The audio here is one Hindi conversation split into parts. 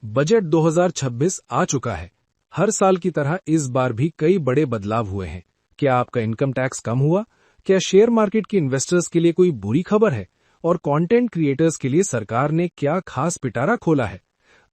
बजट 2026 आ चुका है। हर साल की तरह इस बार भी कई बड़े बदलाव हुए हैं। क्या आपका इनकम टैक्स कम हुआ? क्या शेयर मार्केट के इन्वेस्टर्स के लिए कोई बुरी खबर है? और कंटेंट क्रिएटर्स के लिए सरकार ने क्या खास पिटारा खोला है?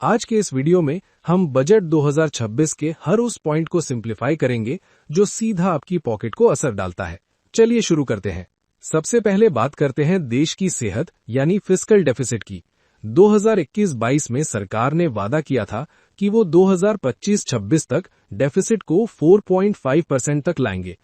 आज के इस वीडियो में हम बजट 2026 के हर उस पॉइंट को सिंप्लीफाई करेंगे जो सीधा आपकी पॉकेट को असर डालता है। चलिए शुरू करते हैं। सबसे पहले बात करते हैं देश की सेहत यानी फिस्कल डेफिसिट की। 2021-22 में सरकार ने वादा किया था कि वो 2025-26 तक डेफिसिट को 4.5% तक लाएंगे।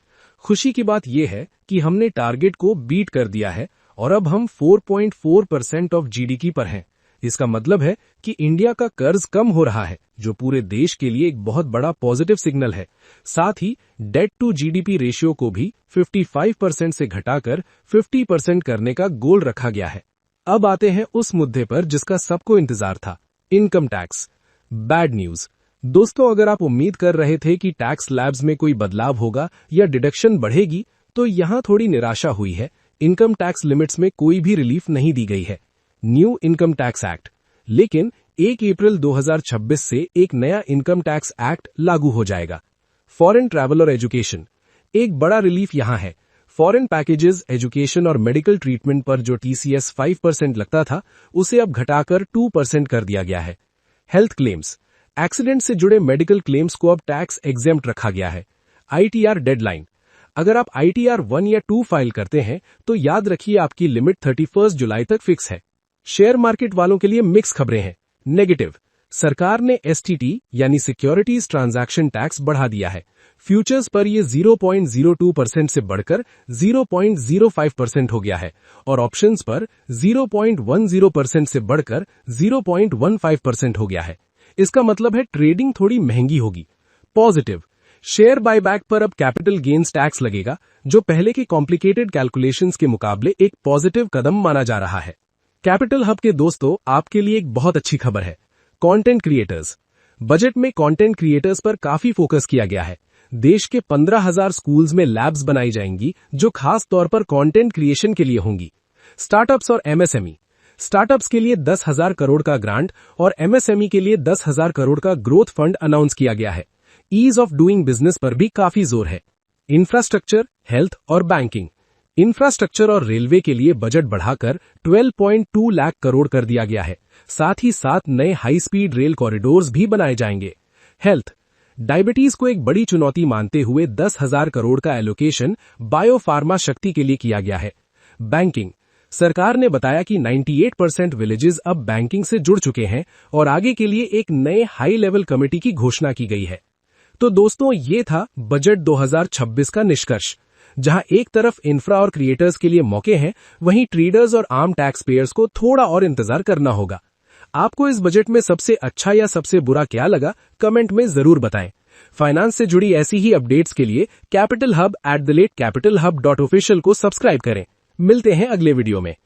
खुशी की बात यह है कि हमने टारगेट को बीट कर दिया है और अब हम 4.4% ऑफ जीडीपी पर हैं। इसका मतलब है कि इंडिया का कर्ज कम हो रहा है, जो पूरे देश के लिए एक बहुत बड़ा पॉजिटिव सिग्नल है। साथ ही डेट टू जीडीपी रेशियो को भी 55% से घटाकर 50% करने का गोल रखा गया है। अब आते हैं उस मुद्दे पर जिसका सबको इंतजार था, इनकम टैक्स। बैड न्यूज दोस्तों, अगर आप उम्मीद कर रहे थे कि टैक्स स्लैब्स में कोई बदलाव होगा या डिडक्शन बढ़ेगी, तो यहां थोड़ी निराशा हुई है। इनकम टैक्स लिमिट्स में कोई भी रिलीफ नहीं दी गई है। न्यू इनकम टैक्स एक्ट, लेकिन 1 अप्रैल 2026 से एक नया इनकम टैक्स एक्ट लागू हो जाएगा। फॉरेन ट्रैवल और एजुकेशन, एक बड़ा रिलीफ यहां है। फॉरेन पैकेजेस, एजुकेशन और मेडिकल ट्रीटमेंट पर जो टीसीएस 5% लगता था, उसे अब घटाकर 2% कर दिया गया है। हेल्थ क्लेम्स, एक्सीडेंट से जुड़े मेडिकल क्लेम्स को अब टैक्स एग्जेम्प्ट रखा गया है। आईटीआर डेडलाइन, अगर आप आईटीआर 1 या 2 फाइल करते हैं तो याद रखिए आपकी लिमिट 31 जुलाई तक फिक्स है। शेयर मार्केट वालों के लिए मिक्स खबरें हैं। नेगेटिव, सरकार ने एसटीटी यानी सिक्योरिटीज ट्रांजैक्शन टैक्स बढ़ा दिया है। फ्यूचर्स पर यह 0.02% से बढ़कर 0.05% हो गया है और ऑप्शंस पर 0.10% से बढ़कर 0.15% हो गया है। इसका मतलब है ट्रेडिंग थोड़ी महंगी होगी। पॉजिटिव, शेयर बायबैक पर अब कैपिटल गेन्स टैक्स लगेगा, जो पहले के कॉम्प्लिकेटेड कैलकुलेशंस के मुकाबले एक पॉजिटिव कदम माना जा रहा है। कैपिटल हब के दोस्तों, आपके लिए एक बहुत अच्छी खबर है। कंटेंट क्रिएटर्स, बजट में कंटेंट क्रिएटर्स पर काफी फोकस किया गया है। देश के 15,000 स्कूल्स में लैब्स बनाई जाएंगी जो खास तौर पर कंटेंट क्रिएशन के लिए होंगी। स्टार्टअप्स और एमएसएमई, स्टार्टअप्स के लिए 10,000 करोड़ का ग्रांट और एमएसएमई के लिए 10,000 करोड़ का ग्रोथ फंड अनाउंस किया गया है। ईज ऑफ डूइंग बिजनेस पर भी काफी जोर है। इंफ्रास्ट्रक्चर, हेल्थ और बैंकिंग, इंफ्रास्ट्रक्चर और रेलवे के लिए बजट बढ़ाकर 12.2 लाख करोड़ कर दिया गया है। साथ ही 7 नए हाई स्पीड रेल कॉरिडोर्स भी बनाए जाएंगे। हेल्थ, डायबिटीज को एक बड़ी चुनौती मानते हुए 10,000 करोड़ का एलोकेशन बायोफार्मा शक्ति के लिए किया गया है। बैंकिंग, सरकार ने बताया कि 98% विलेजेस अब बैंकिंग से जुड़ चुके हैं और आगे के लिए एक नए हाई लेवल कमेटी की घोषणा की गई है। तो दोस्तों, ये था बजट 2026 का निष्कर्ष। जहां एक तरफ इंफ्रा और क्रिएटर्स के लिए मौके हैं, वहीं ट्रेडर्स और आम टैक्स पेयर्स को थोड़ा और इंतजार करना होगा। आपको इस बजट में सबसे अच्छा या सबसे बुरा क्या लगा, कमेंट में जरूर बताएं। फाइनेंस से जुड़ी ऐसी ही अपडेट्स के लिए capitalhub@capitalhub.official को सब्सक्राइब करें। मिलते हैं अगले वीडियो में।